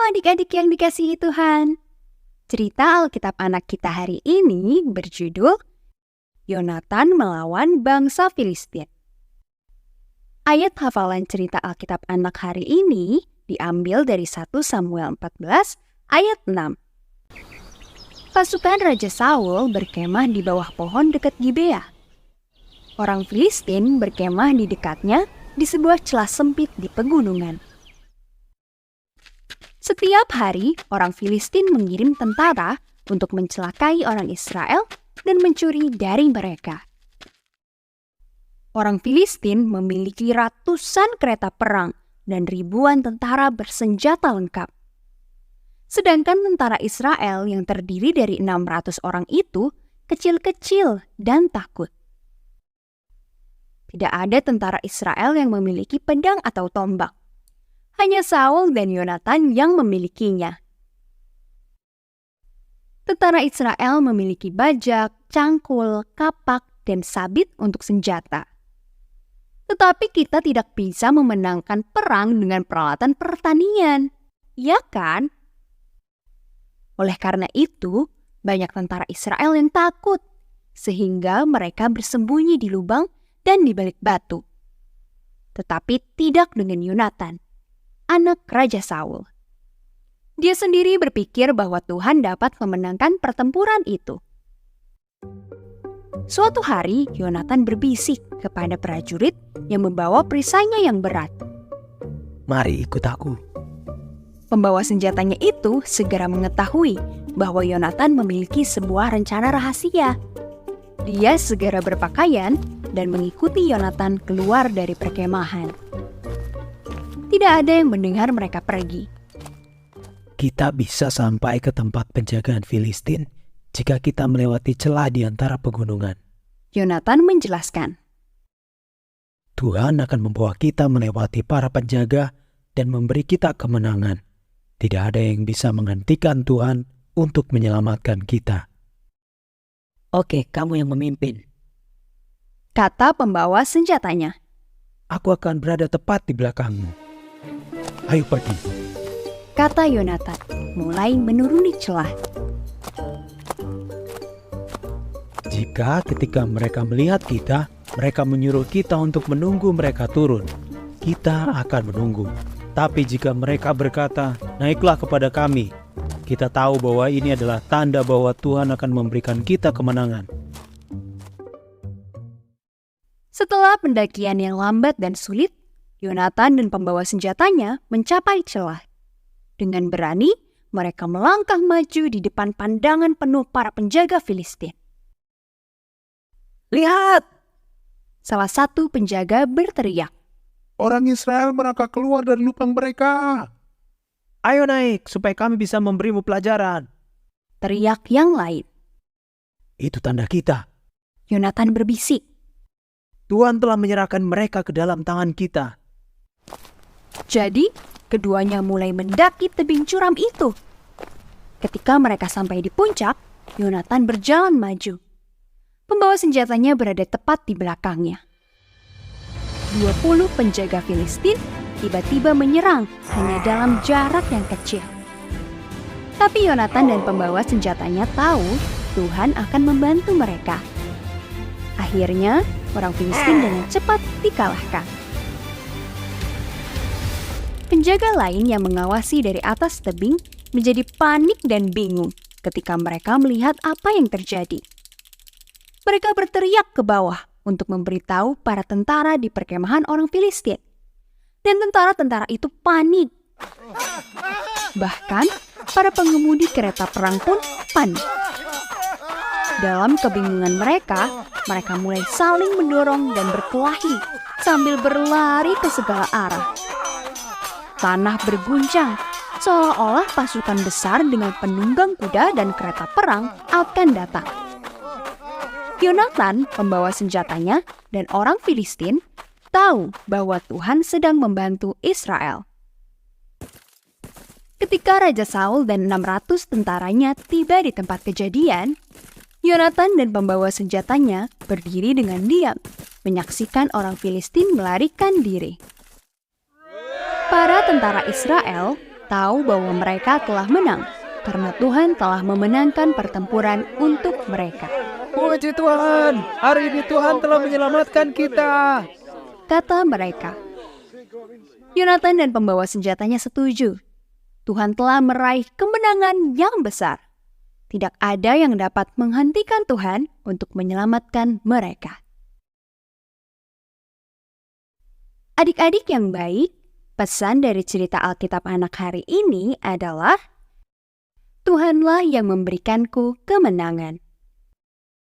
adik-adik yang dikasihi Tuhan. Cerita Alkitab anak kita hari ini berjudul Yonatan melawan bangsa Filistin. Ayat hafalan cerita Alkitab anak hari ini diambil dari 1 Samuel 14 ayat 6. Pasukan Raja Saul berkemah di bawah pohon dekat Gibea. Orang Filistin berkemah di dekatnya di sebuah celah sempit di pegunungan. Setiap hari, orang Filistin mengirim tentara untuk mencelakai orang Israel dan mencuri dari mereka. Orang Filistin memiliki ratusan kereta perang dan ribuan tentara bersenjata lengkap. Sedangkan tentara Israel yang terdiri dari 600 orang itu kecil-kecil dan takut. Tidak ada tentara Israel yang memiliki pedang atau tombak. Hanya Saul dan Yonatan yang memilikinya. Tentara Israel memiliki bajak, cangkul, kapak, dan sabit untuk senjata. Tetapi kita tidak bisa memenangkan perang dengan peralatan pertanian, ya kan? Oleh karena itu, banyak tentara Israel yang takut, sehingga mereka bersembunyi di lubang dan di balik batu. Tetapi tidak dengan Yonatan, anak Raja Saul. Dia sendiri berpikir bahwa Tuhan dapat memenangkan pertempuran itu. Suatu hari, Yonatan berbisik kepada prajurit yang membawa perisainya yang berat. "Mari ikut aku." Pembawa senjatanya itu segera mengetahui bahwa Yonatan memiliki sebuah rencana rahasia. Dia segera berpakaian dan mengikuti Yonatan keluar dari perkemahan. Tidak ada yang mendengar mereka pergi. "Kita bisa sampai ke tempat penjagaan Filistin jika kita melewati celah di antara pegunungan," Yonatan menjelaskan. "Tuhan akan membawa kita melewati para penjaga dan memberi kita kemenangan. Tidak ada yang bisa menghentikan Tuhan untuk menyelamatkan kita." "Oke, kamu yang memimpin," kata pembawa senjatanya. "Aku akan berada tepat di belakangmu. Ayo pergi," kata Yonatan, mulai menuruni celah. "Jika ketika mereka melihat kita, mereka menyuruh kita untuk menunggu mereka turun, kita akan menunggu. Tapi jika mereka berkata, 'Naiklah kepada kami,' kita tahu bahwa ini adalah tanda bahwa Tuhan akan memberikan kita kemenangan." Setelah pendakian yang lambat dan sulit, Yonatan dan pembawa senjatanya mencapai celah. Dengan berani, mereka melangkah maju di depan pandangan penuh para penjaga Filistin. "Lihat!" Salah satu penjaga berteriak. "Orang Israel merangkak keluar dari lubang mereka." "Ayo naik supaya kami bisa memberimu pelajaran," teriak yang lain. "Itu tanda kita. Yonatan berbisik. Tuhan telah menyerahkan mereka ke dalam tangan kita." Jadi, keduanya mulai mendaki tebing curam itu. Ketika mereka sampai di puncak, Yonatan berjalan maju. Pembawa senjatanya berada tepat di belakangnya. 20 penjaga Filistin tiba-tiba menyerang hanya dalam jarak yang kecil. Tapi Yonatan dan pembawa senjatanya tahu Tuhan akan membantu mereka. Akhirnya, orang Filistin dengan cepat dikalahkan. Penjaga lain yang mengawasi dari atas tebing menjadi panik dan bingung ketika mereka melihat apa yang terjadi. Mereka berteriak ke bawah untuk memberitahu para tentara di perkemahan orang Filistin. Dan tentara-tentara itu panik. Bahkan, para pengemudi kereta perang pun panik. Dalam kebingungan mereka mulai saling mendorong dan berkelahi sambil berlari ke segala arah. Tanah berguncang, seolah-olah pasukan besar dengan penunggang kuda dan kereta perang akan datang. Yonatan, pembawa senjatanya, dan orang Filistin tahu bahwa Tuhan sedang membantu Israel. Ketika Raja Saul dan 600 tentaranya tiba di tempat kejadian, Yonatan dan pembawa senjatanya berdiri dengan diam, menyaksikan orang Filistin melarikan diri. Para tentara Israel tahu bahwa mereka telah menang, karena Tuhan telah memenangkan pertempuran untuk mereka. Puji Tuhan, hari ini Tuhan telah menyelamatkan kita, Kata mereka. Yonatan dan pembawa senjatanya setuju. Tuhan telah meraih kemenangan yang besar. Tidak ada yang dapat menghentikan Tuhan untuk menyelamatkan mereka. Adik-adik yang baik, pesan dari cerita Alkitab anak hari ini adalah Tuhanlah yang memberikanku kemenangan.